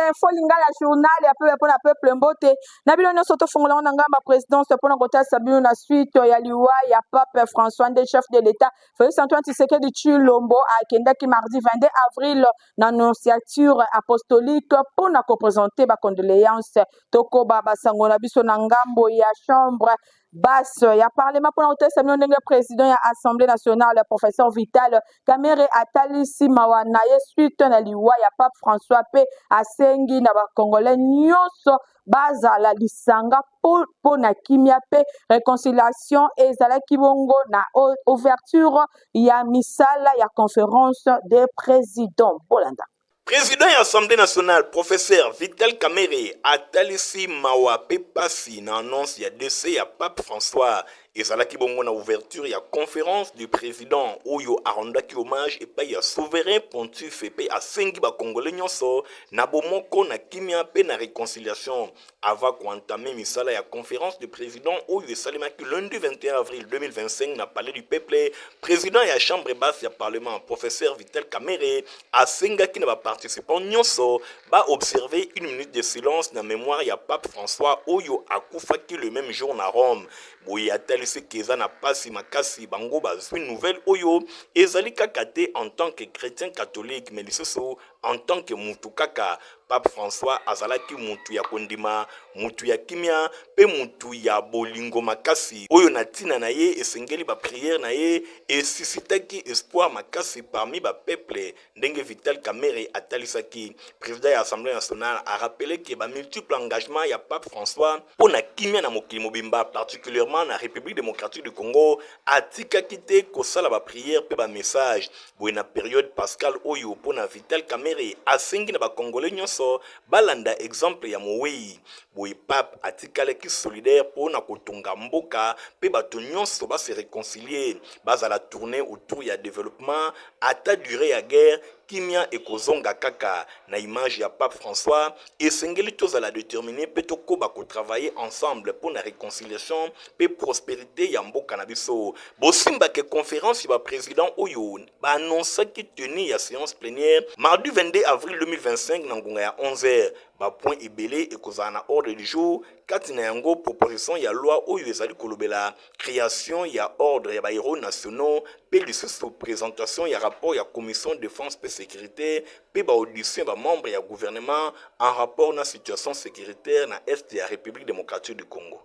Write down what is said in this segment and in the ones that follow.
info lingala journal ya peuple pour la peuple mbote na bilonyo soto fongola na ngamba présidence pour na kota sabino na suite ya liwa ya pape François de chef de l'état Félix Antoine Tshisekedi Tshilombo akenda ki mardi 22 avril na annonciature apostolique pour na représenter ba condoléances toko baba sango na biso na ngambo ya chambre basse ya parlement pour na kota sabino ndenge président ya assemblée nationale professeur Vital Kamerhe atalisi mawana ye suite na liwa ya pape François pe asengi na ba congolais nyonso bazala lisanga po na kimia pe réconciliation ezalaki bongo na ouverture ya misala ya conférence des présidents Bolanda. Président de l'Assemblée nationale, professeur Vital Kamerhe, atalisi mawa pe pasi na annonce ya décès ya pape François. Et ça là qui bon na ouverture ya conférence du président Oyo arondaki hommage et pa ya souverain pontife pe asengi ba congolais nyonso na bomoko na kimia pe na réconciliation avant qu'entamer misala ya conférence du président Oyo salimaki lundi 21 avril 2025 na palais du peuple. Président ya chambre basse ya parlement professeur Vital Kamerhe asengaki na ba participants nyonso ba observer une minute de silence na mémoire ya pape François Oyo akufaki le même jour na Rome. Boye atalisi keza na pasi makasi bango bazwi nouvelle oyo ezali kaka te en tant que chrétien catholique mais lisusu en tant que mutu kaka pape François azalaki mutu ya kondima mutu ya kimia pe mutu ya bolingo makasi oyo na tina na ye esengeli ba prière na ye esisitaki espoir makasi parmi ba peuple ndenge Vital Kamerhe atalisaki. Président ya Assemblée nationale a rappelé que ba multiple engagement ya pape François pour na kimia na mokili mobimba particulièrement na République démocratique du Congo atikaki te kosala ba prière pe ba message boye na période pascal oyo pour na Vital Kamerhe asengi na ba congolais nyonso balanda exemple ya mowei boye pape atikalaki solidaire pour na kotunga mboka pe bato nyonso ba se réconcilier bazala tourner autour ya développement ata durée ya guerre kimia ekozonga kaka na image ya pape François esengeli tozala déterminé pe tokoba ko travailler ensemble pour la réconciliation pe prospérité ya mboka na biso bosimba ke conférence ya président oyo ba annonce ki tenue ya séance plénière mardi 22 avril 2025 na ngonga ya 11h ba point ebele ekozala na ordre du jour kati na yango proposition ya loi oyo ezali kolobela création ya ordre ya ba héros nationaux pe lisusu présentation ya rapport ya commission de défense pe sécurité pe ba audition ba membre ya gouvernement en rapport na situation sécuritaire na est ya République démocratique du Congo.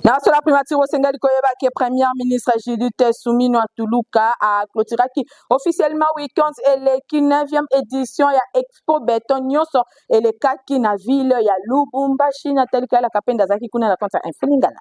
Na sola primature Sengali koyeba ke premier ministre Judith Suminwa Tuluka a clôturaki officiellement week-end et le 9e édition ya Expo Béton nyonso et le kaki na ville ya Lubumbashi na telika la kapenda zaki kuna na konta inflingala.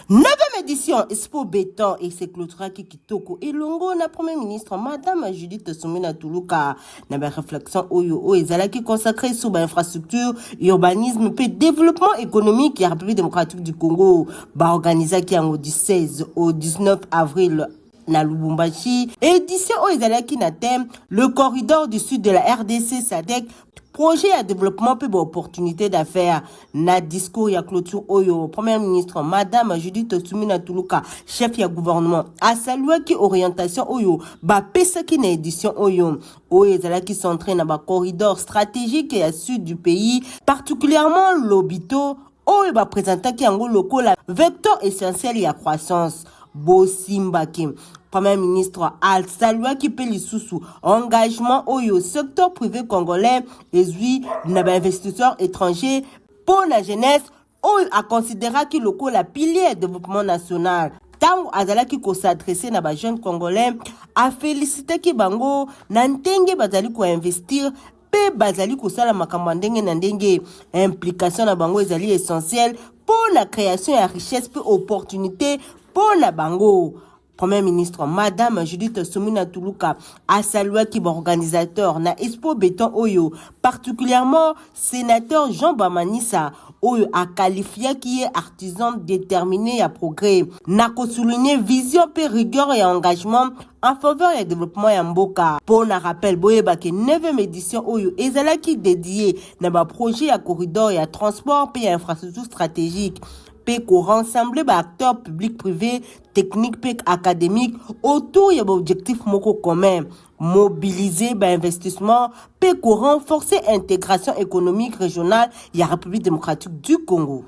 9e édition Expo Béton et c'est clôturaki kitoko et longo na premier ministre madame Judith Suminwa Tuluka na ba réflexion oyo ezalaki consacré sur ba infrastructure urbanisme pe développement économique ya République démocratique du Congo ba organisaki en du 16 au 19 avril na Lubumbashi édition ezalaki na thème le corridor du sud de la RDC SADC projet à développement pe opportunité d'affaires na discours ya clôture oyo premier ministre madame Judith Suminwa Tuluka chef ya gouvernement a salué ki orientation oyo ba pesa ki na édition oyo ezalaki centré na ba corridor stratégique ya sud du pays particulièrement l'Obito oyo ba présentaki yango lokola vecteur essentiel ya croissance Bosimbaki Premier ministre Al Salwa qui peut sous engagement au secteur privé congolais et oui, investisseurs étrangers pour la jeunesse ou à considérer que le la pilier de développement national. Tant azalaki ko s'adresser na ba jeunes congolais a féliciter ki bango na ndenge bazali ko investir pe bazali ko sala makambo ndenge na ndenge implication na bango ezali essentiel pour la création de richesse pe opportunité pour la bango. Premier ministre madame Judith Suminwa Tuluka a salué qui organisateur na Expo Béton Oyo, particulièrement sénateur Jean Bamanissa Oyo a qualifié qui est artisan déterminé à progrès. N'a ko souligné vision pe rigueur et engagement en faveur du développement ya mboka. Pour na rappel boyeba ke 9e édition Oyo ezalaki dédié na ba projet à corridor et à transport pe infrastructure stratégique. pe ko rassembler ba acteurs publics privés techniques pe académiques autour de l'objectif moko commun, mobiliser ba investissement pe ko renforcer l'intégration économique régionale de la République démocratique du Congo.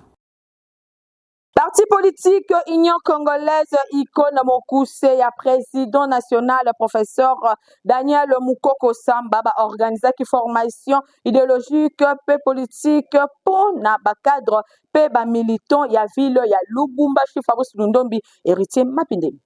Parti politique Union congolaise Icona Mokuse ya président national professeur Daniel Mukoko Samba ba organiser qui formation idéologique pe politique pour na ba cadre pe ba militant ya ville ya Lubumbashi Fabrice Lundombi héritier Mapindemi.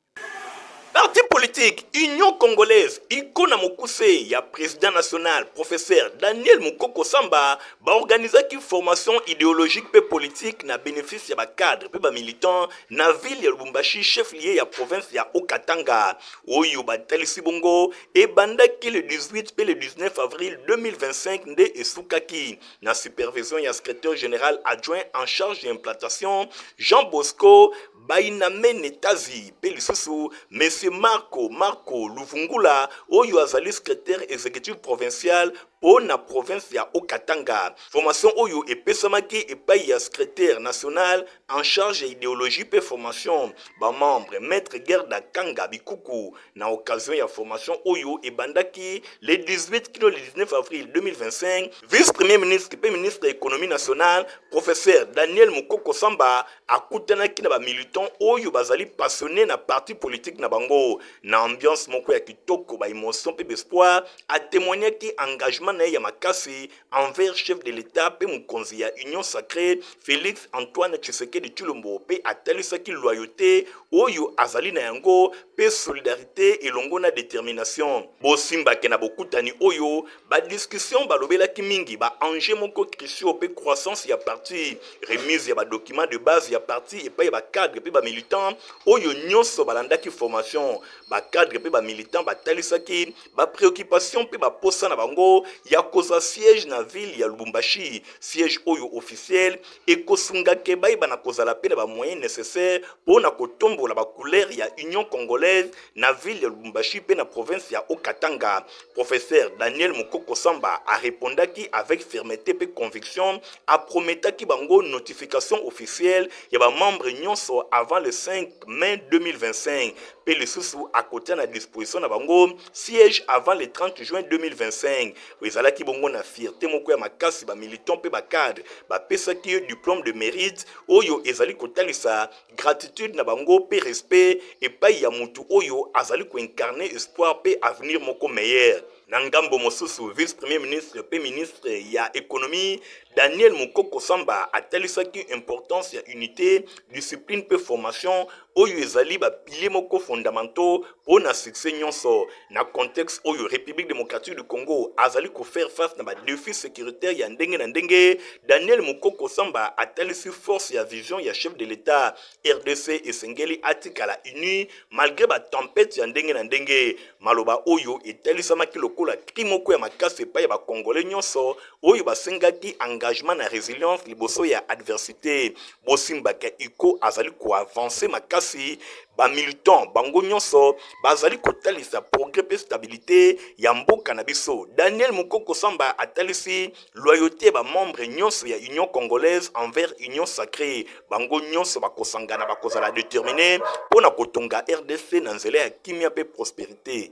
Parti politique Union congolaise Icona Mokuse ya président national professeur Daniel Mukoko Samba ba organiser qui formation idéologique pe politique na bénéfice ya ba cadre pe ba militant na ville ya Lubumbashi chef lié ya province ya Okatanga oyo ba talisi bongo e bandaki le 18 pe le 19 avril 2025 nde esukaki na supervision ya secrétaire général adjoint en charge d'implantation Jean Bosco Bainame Netazi pe lisusu Monsieur Marco Luvungula oyo azali secrétaire exécutif provincial pour la province ya Okatanga. Formation oyo epesamaki epai ya secrétaire national en charge idéologie et formation ba membre maître Gerda Kanga Bikuku na occasion ya formation oyo ebandaki le 18 kilo le 19 avril 2025 vice-premier ministre et ministre de l'économie nationale professeur Daniel Mukoko Samba akutanaki na ba militant oyo bazali passionné na parti politique na bango na ambiance moko ya kitoko ba émotion pe espoir a témoigné ki engagement na ya makasi envers chef de l'État pe mukonzi ya Union sacrée Félix Antoine Tshisekedi Tshilombo pe atalisaki loyauté oyo azali na yango pe solidarité elongo na détermination bosimba ke na bokutani oyo ba discussion balobelaki mingi ba enjeu moko cruciaux pe croissance ya parti remise ya ba document de base ya parti et pa ya ba cadre pe ba militant oyo nyonso balandaki formation ba cadre pe ba militant batalisaki ba préoccupation pe ba posa na bango ya koza siège na ville ya Lubumbashi siège oyo officiel et kosunga ke ba na kozala pe na ba moyens nécessaires pour na kotombola ba couleur ya Union congolaise na ville ya Lubumbashi pe na province ya Okatanga. Professeur Daniel Mukoko Samba a répondaki avec fermeté pe conviction a prometaki bango notification officielle ya ba membre nyonso avant le 5 mai 2025 pe le sous à côté na disposition na bango siège avant le 30 juin 2025 ezalaki bongo na fierté moko ya makasi ba militant pe ba cadre ba pesaki diplôme de mérite oyo ezali kotalisa gratitude na bango pe respect et pa ya mutu oyo azali ko incarner espoir pe avenir moko meilleur. Nangambo mosusu vice-premier ministre pe ministre ya économie Daniel Mukoko Samba atalisaki importance ya unité, discipline pe formation oyo ezali ba pilier moko fondamentaux pour na succès nyonso na contexte oyo République démocratique du Congo azali ko faire face na ba défis sécuritaires ya ndenge na ndenge. Daniel Mukoko Samba atalisi force ya vision ya chef de l'État RDC esengeli atikala uni malgré ba tempête ya ndenge na ndenge maloba oyo etalisamaki lokola kimoko ya makasi pa ya ba congolais nyonso oyo basengaki engagement na résilience liboso ya adversité bosimbaka iko azali ko avancer makasi ba militant bango nyonso bazali kotalisa progrès pe stabilité ya mboka na biso. Daniel Mukoko Samba atalisi loyauté ba membre nyonso ya Union congolaise envers Union sacrée bango nyonso bakosangana bakozala déterminé pona kotonga RDC na nzela ya kimia pe prospérité.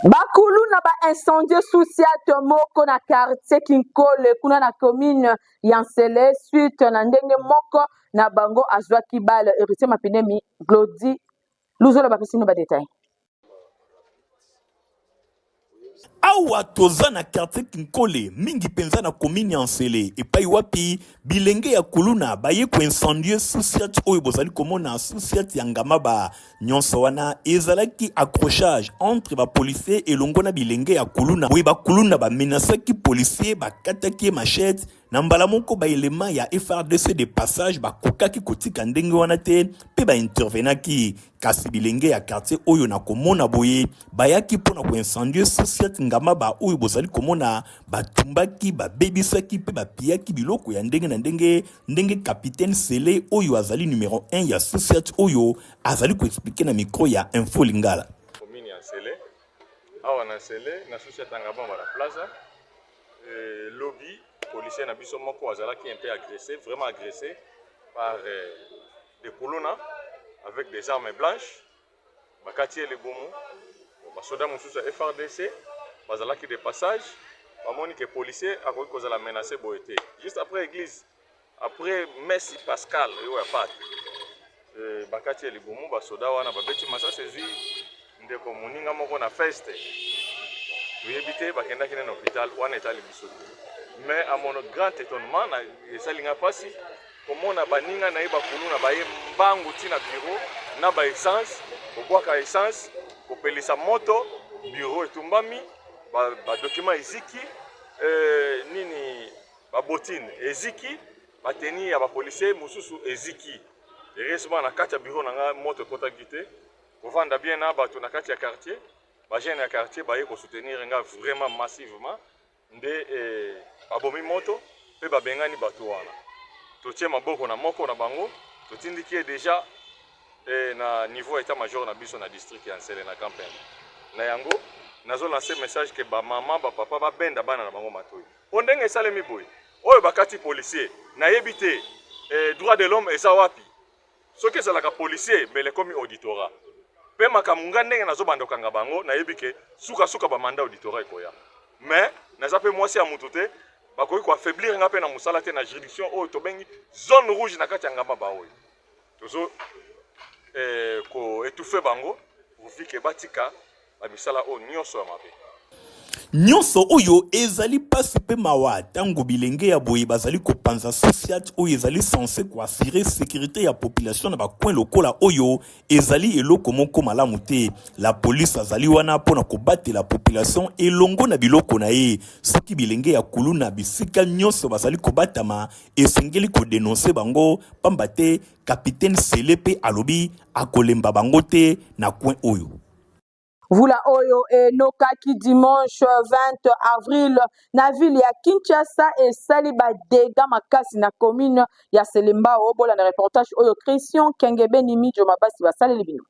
Bakulu na ba incendie social moko na quartier Kinkole kuna na commune Yansele suite na ndenge moko na bango azwa kibale héritier Mapindemi Glody Luzola bakisino ba détail. Awa toza na quartier Kinkole mingi penza na commune Yansele epai wapi bilenge ya kuluna baye ko incendie société oyo bozali komona société yangamaba nyonso wana ezalaki accrochage entre ba policier elongo na bilenge ya kuluna boye ba kuluna ba menasaki policier bakataki machette na mbala moko ba elema ya FRDC de passage bakokaki kotika ndenge wana te pe ba intervenaki kasi bilenge ya quartier oyo na komona boye bayaki pona ko incendie société ngamaba oyo bozali komona batumbaki babebisaki pe bapiaki biloko ya ndenge na ndenge capitaine Sele oyo azali numéro 1 ya société oyo azali ko expliquer na micro ya Info Lingala. Commune ya Sele awa na Sele na société ngaba la plaza lobby policier Nabiso Moko Azala qui est un peu agressé, vraiment agressé par des colonnes avec des armes blanches. Bakati et les Boumou, Basoda Moussousa FRDC, Bazala qui de passage, Bamoni que policier a cause de la menacer Boété. Juste après l'église, après Messi Pascal, il y a pas. Bakati et les Boumou, Basoda Wana, Babeti Massa Sezi, Ndeko Moninga Moko na feste. Vous évitez Bakenda qui est dans l'hôpital, ou en état de mais à mon grand étonnement, ça n'a pas si comment on a baninga na iba kulu na baye mbangu tina bureau na ba essence, au bois essence, au pelisa moto, bureau etumbami, ba document eziki, nini ba botine eziki, ba teni ya ba policier mususu eziki. Heureusement na kati ya bureau na moto kota gite, pour vendre bien na ba to na kati ya quartier. Les jeunes du quartier vont soutenir vraiment massivement de abomi moto et babengani batuana. Totie maboko na moko na bango, totindiki déjà na niveau état-major na biso na district ya Nsele na campagne. Na yango nazo lancer message que ba maman ba papa ba benda bana na bango matoyi. Ondenge salemi boy. Oyo bakati policier na yebite droit de l'homme eza wapi. Soki ezalaka policier bele komi auditorat. Pe makamunga ndenge nazobanda kanga bango na yebike suka ba mandat auditorat ekoya. Mais naza pe mwasi ya mutu te bakoki ko affaiblir nga pe na musala te na juridiction oyo to bengi zone rouge na kati ya ngamba ba oyo. Tozo ko étouffer bango pour que batika ba misala o nyonso ya mabe. Nyonso oyo ezali pasi pe mawa tango bilenge ya boye bazali kopanza sociate oyo ezali censé ko assurer sécurité ya population na ba coin lokola oyo ezali eloko moko malamu te. La police azali wana pona ko battre la population elongo na biloko na ye. Soki bilenge ya kuluna bisika nyonso bazali ko batama esengeli ko dénoncer bango pamba te capitaine Selepe alobi akolemba bango te na coin oyo. Vula oyo nokaki dimanche 20 avril na ville ya Kinshasa et sali ba dégâts makasi na commune ya Selemba obola na reportage oyo Christian Kengebe Nimi Jomabasi basali libino.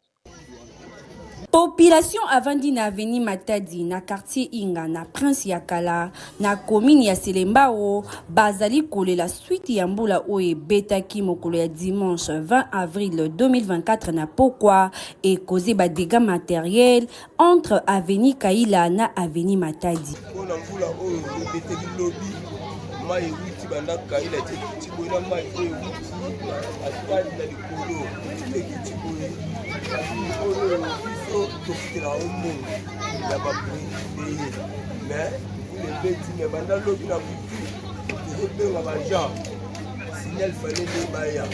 Population avandi na avenue Matadi na quartier Inga na Prince Yakala na commune ya Selembao bazali kolela suite ya mbula oye betaki mokolo ya dimanche 20 avril 2024 na pokwa et causé ba dégâts matériels entre avenue Kaila na avenue Matadi. Ona mbula oyo betaki lobi mai wuti banda Kaila tiki boina mai oyo wuti atali na likolo tiki boina oyo tokitela omongo ya bapriveye mais les bêtis mais banda lobi na butu tozobenga bajean signal falele baya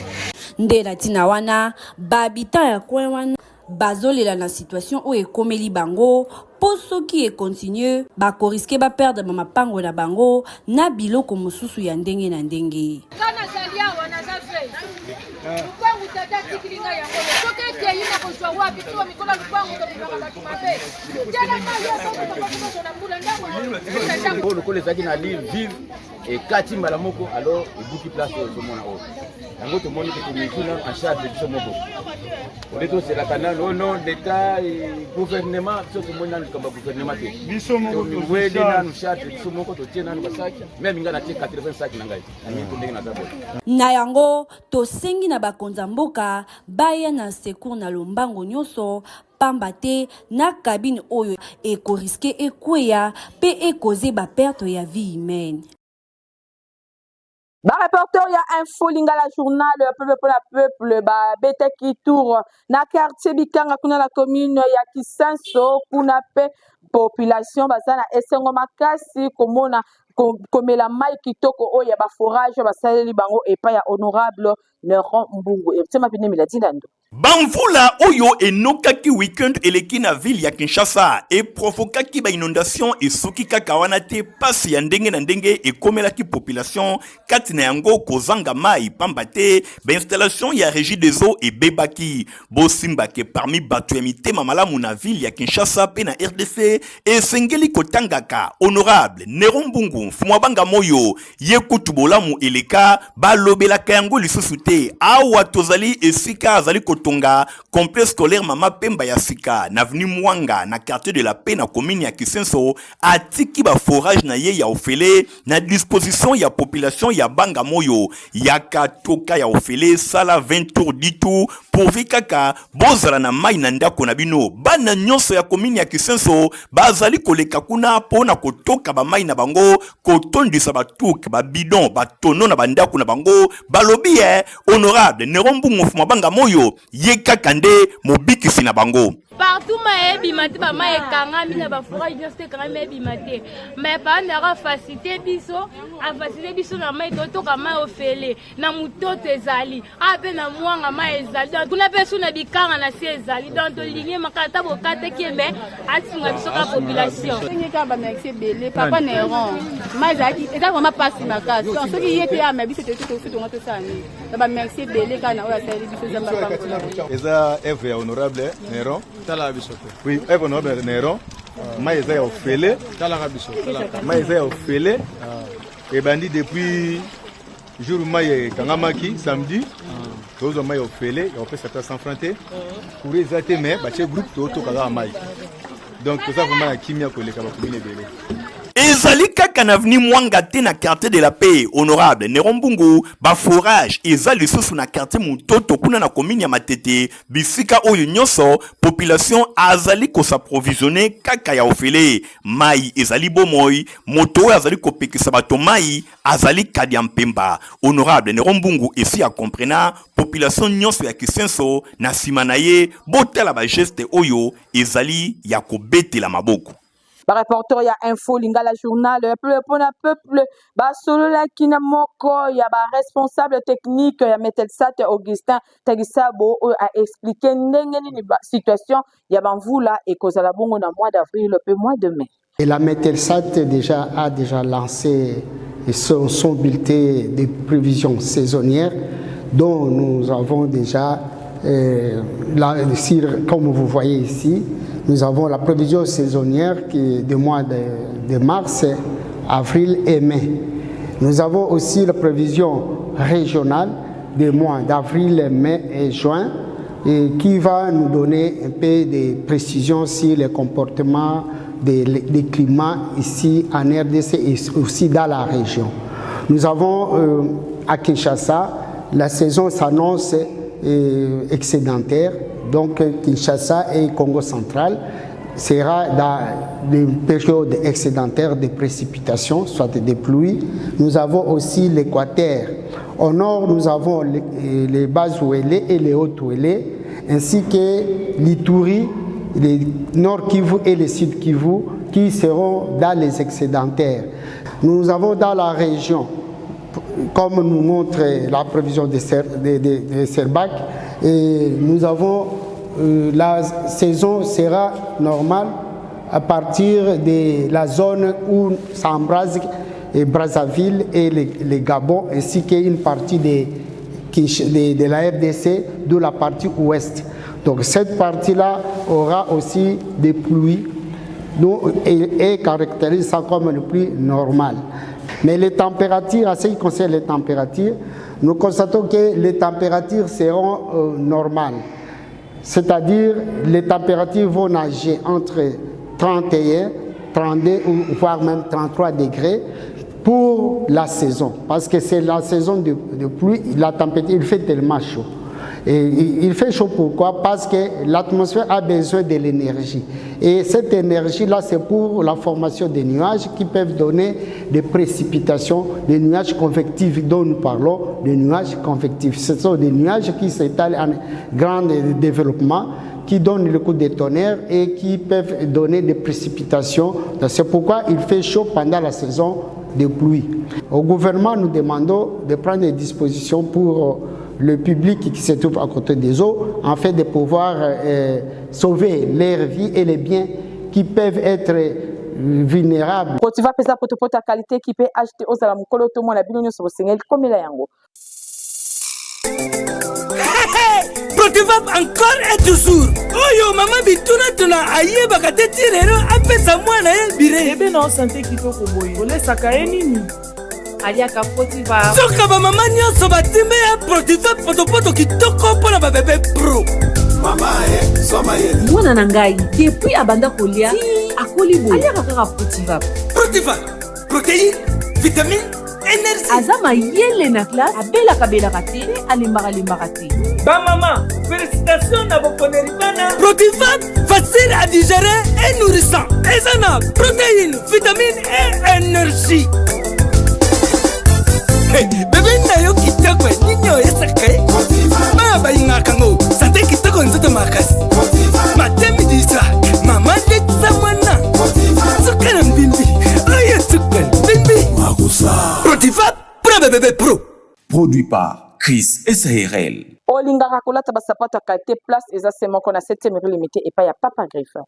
ndela tina wana babita ya kwen wana bazolela na situation oyo ekomeli bango po soki ekontinue bakoriske baperdre mapango na bango na biloko mosusu ya ndenge na ndenge. Lokola ezalaki na lire vive ekati mbala moko alors ebuki place oyo ozomona oyo yango tomoni ke tomizuna en charge biso moko ode tozelaka nano non l'état gouvernement biso tomoni nano likambo ya gouvernement te biso moko toweli nano charge biso moko totie nano basaki meme nga natie 80 saki na ngai nangi tondenge naza boye na yango tosengi na bakonza mboka baya na secours na lombango nyonso pamba te na cabine oyo ekoriske ekweya pe ekoze baperte ya vie humaine. Ba reporter ya info lingala journal peuple pour la peuple ba beteki tour na quartier Bikanga kuna la commune ya Kisanso kuna pe population bazana esengo makasi komona komela mai kitoko oya ba forage basaleli bango epa ya honorable Laurent Mbungu etema bine miladinando. Bamvula oyo enokaki weekend eleki na ville ya Kinshasa e provokaki ba inondation e soki kaka wana te pasi ya ndenge na ndenge e komelaki population kati na yango kozanga mai pamba te ba installation ya régie des eaux e bebaki bosimba ke parmi bato ya mitema malamu na ville ya Kinshasa pe na RDC e sengeli kotangaka honorable Laurent Mbungu mfumwa banga moyo ye kutubolamu eleka balobelaka yango lisusu te awa tozali esika azali kotonga complexe scolaire Mama Pemba ya sika na avenue Mwanga na quartier de la Paix na commune ya Kisenso atiki ba forage na ye ya ofele na disposition ya population ya Banga Moyo ya katoka ya ofele sala 20 tours 10 tours pourvu kaka bozala na mai na ndako na bino bana nyonso ya commune ya Kisenso bazali koleka kuna pona kotoka ba mai na bango kotondisa batuke ba bidon ba tono na bandako na bango balobi honorable Nerombungu Fuma Banga Moyo yeka kande mobikisi na bango partout ma bimate ba ma ekanga mina ba forage nyonso ekanga ma bimate mais pas na facilité biso na mai totoka mai ofele na mutoto ezali ape na mwanga mai ezali donc kuna peso na bikanga na si ezali donc to ligne makata bokate kiembe atinga biso ka population ngeka ba merci belé papa Neron mai ezali eza vraiment passe makasi donc ce qui était à ma biso to to sani ba merci belé kana oya sali biso zamba pa eza œuvre honorable Neron tala biso oui œuvre honorable Neron mai eza ya ofele tala biso mai eza ya ofele et bandi depuis jour mai kangamaki samedi tozo mai ofele ya opesa ta sans frontière pour les até mais ba che groupe to kaka mai donc ça vraiment ya kimia koleka ba commune belé ezali kaka na avenue Mwanga te na quartier de la Paix honorable Nerombungu ba forage ezali susu na quartier Mutoto kuna na commune ya Matete bisika oyo nyonso population azali ko s'approvisionner kaka ya ofele mai ezali bomoy moto azali ko pekisa bato mai azali kadi ya mpemba honorable Nerombungu esi ya comprena population nyonso ya Kisenso na simana ye botala ba geste oyo ezali ya kobetela maboko. Ba reporter ya info lingala journal peuple ba solo la kina moko ya ba responsable technique ya Metelsat Augustin Tagisabo a expliqué ndenge ni ba situation ya banvula et kozala bongo na mois d'avril le mois de mai. Et la Metelsat a déjà lancé son bulletin de prévisions saisonnières dont nous avons déjà comme vous voyez ici, nous avons la prévision saisonnière qui est du mois de mars, avril et mai. Nous avons aussi la prévision régionale des mois d'avril, mai et juin et qui va nous donner un peu de précision sur les comportements des climats ici en RDC et aussi dans la région. Nous avons à Kinshasa, la saison s'annonce excédentaire, donc Kinshasa et Congo central sera dans une période excédentaire de précipitations, soit des pluies. Nous avons aussi l'Équateur. Au nord, nous avons les bas Ouélé et les hauts Ouélé, ainsi que l'Ituri, les nord Kivu et les sud Kivu, qui seront dans les excédentaires. Nous avons dans la région, comme nous montre la prévision de Serbac, nous avons la saison sera normale à partir de la zone où s'embrase Brazzaville et les Gabon, ainsi qu'une partie de la RDC, d'où la partie ouest. Donc cette partie-là aura aussi des pluies et caractérise ça comme une pluie normale. Mais les températures, en ce qui concerne les températures, nous constatons que les températures seront normales. C'est-à-dire les températures vont nager entre 31, 32 ou voire même 33 degrés pour la saison. Parce que c'est la saison de pluie, la température, il fait tellement chaud. Et il fait chaud pourquoi? Parce que l'atmosphère a besoin de l'énergie. Et cette énergie-là, c'est pour la formation des nuages qui peuvent donner des précipitations, des nuages convectifs dont nous parlons, des nuages convectifs. Ce sont des nuages qui s'étalent en grand développement, qui donnent le coup de tonnerre et qui peuvent donner des précipitations. C'est pourquoi il fait chaud pendant la saison de pluie. Au gouvernement, nous demandons de prendre des dispositions pour le public qui se trouve à côté des eaux, en fait de pouvoir sauver leur vie et les biens qui peuvent être vulnérables. Quand tu vas peser pour ta qualité qui peut acheter aux alamukolo tout le monde a bien sur le comme il a yango. Tu vas encore et toujours. Oh yo maman bituna tuna aye bakate tirero apesa mwana ye bire. Ebe na santé kitoko boye. Ole sakaye nini? aliaka Protiva. Soka ba mama nyonso batimbe ya Protiva potopoto kitoko mpona ba bébé pro. Mama soma yele. Mwana na ngai depuis abanda kolia akoli boye. Aliaka kaka Protiva. Protiva, protéine, vitamine, énergie. Azama yele na classe abelaka te alimbaka te. Ba maman, félicitations na bokoneri bana. Protiva, facile à digérer et nourrissant. Ezana, protéines, vitamines et énergie. Hey, bébé na yo kitoko ninyo esaka. Ba ba ingaka ngo, santé kitoko nzoto makasi. Matemi disa, mama ndetsa mwana. Sukana mbimbi, oye sukana mbimbi. Protiva, pour bébé pro. Produit par Chris SARL. Olingaka kolata basapato qualité place eza seulement qu'on a 7e limité et pas ya Papa Griffe.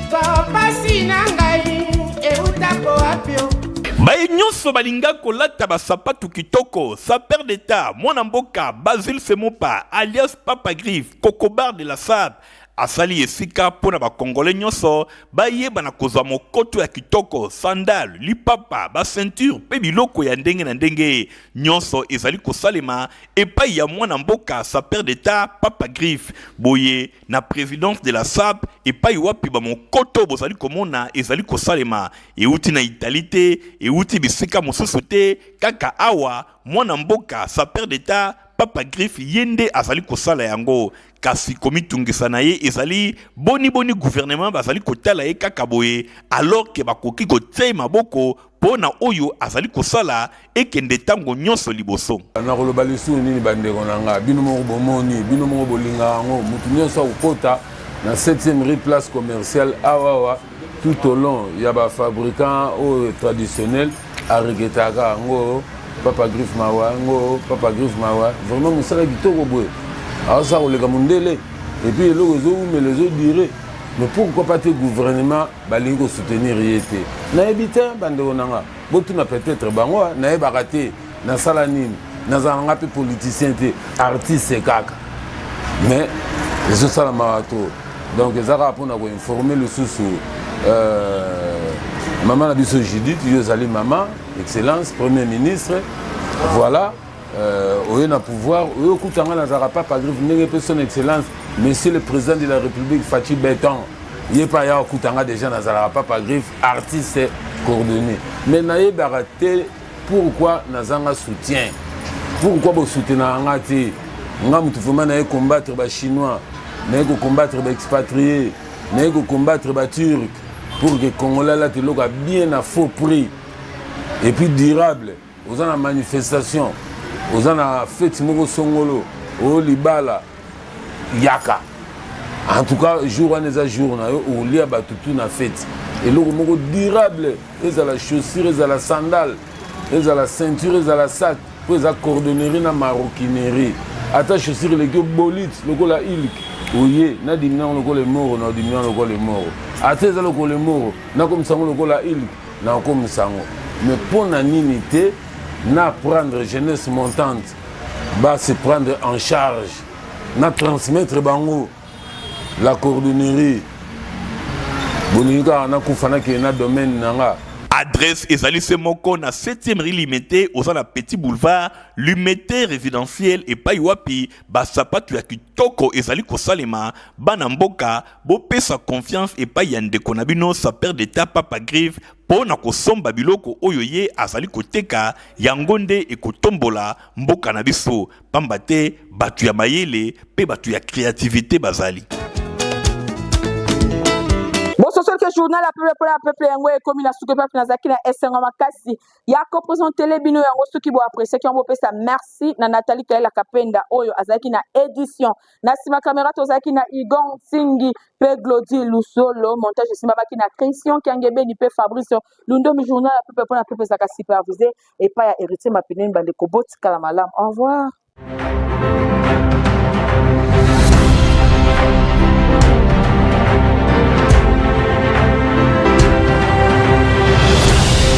Papa sinangai eutako apio. Baye nyonso balinga kolata basapato kitoko, sa père d'état, mwana mboka, Basile Semopa, alias Papa Griffe, Cocobar de la Sab, asali esika pona ba congolais nyonso, baye bana kozwa mokoto ya kitoko, sandal, lipapa, ba ceinture, pe biloko ya ndenge na ndenge, nyonso ezali kosalema, epai ya mwana mboka, sa père d'état, Papa Griffe, boye, na présidence de la SAB, epai wapi ba mokoto bozali komona, ezali kosalema, euti na italite, euti bisika mosusu te, kaka awa, mwana mboka, sa père d'état, Papa Griffe yende azali kosala yango kasi komitungisa na ye ezali boni gouvernement bazali kotala ye kaka boye alors que bakoki kotia maboko pona oyo azali kosala ekende tango nyonso liboso na koloba lisu nini bandeko nanga bino moko bomoni bino moko bolinga ngo mutu nyonso akota na 7e rue place commerciale awawa tout au long ya ba fabricant traditionnel ariketaka ngo Papa Griffe mawa ngo Papa Griffe mawa vraiment musala kitoko boye alors ça le gamundele et puis le réseau mais les autres diraient mais pourquoi pas le gouvernement balingo soutenir yete na ebita bande onanga botu na peut-être bango na ebaraté na salanine na zanga pe politicien te artiste kaka mais les autres sala mato donc ezaka pour na ko informer le sous maman na biso Judith yozali maman excellence premier ministre voilà oye na pouvoir oye kutanga na zara Papa Griffe ndenge pe son excellence monsieur le président de la République Fachi Beton yepa ya kutanga déjà na zara Papa Griffe artiste coordonné mais na yebaraté pourquoi na zanga soutien pourquoi bo soutenir ngati nga mutu vraiment na combattre ba chinois na combattre ba expatriés na combattre ba turcs pour que Congolais là te loka bien à faux prix et puis durable aux en manifestation aux en fête moko songolo au libala yaka en tout cas jour en les jours na au lia batutu na fête et le moko durable et à la chaussure et à la sandale et à la ceinture et à la sac pour les cordonnerie na maroquinerie attache chaussure les bolite le la ilk oye na dimina le le mort na dimina le mort ateza le mort na comme ça le la ilk na comme ça mais pour la ninité na prendre jeunesse montante va se prendre en charge na transmettre bango la coordonnerie boninga na kufana ke na domaine nanga adresse ezali semoko na 7e rue Limité aux na petit boulevard Limité résidentiel et paiwapi basapatu ya kitoko ezali kosalema bana mboka bopesa confiance et pa yande konabino sa père d'état Papa Griffe pona kosomba biloko oyo ye azali koteka yangonde e kotombola mboka na biso pambate batu ya mayele pe batu ya créativité bazali. Social que journal a peuple yango e komi na suke peuple nazaki na esenga makasi ya ko présenter les bino yango suki bo apprécier ki on pesa merci na Nathalie Kaela Kapenda oyo azaki na édition na sima caméra tozaki na Igon Singi pe Glody Lusolo montage sima baki na Christian Kangebe ni pe Fabrice Lundo mi journal a peuple zaka supervisé et pas ya héritier mapinene bande ko botika la malam au revoir.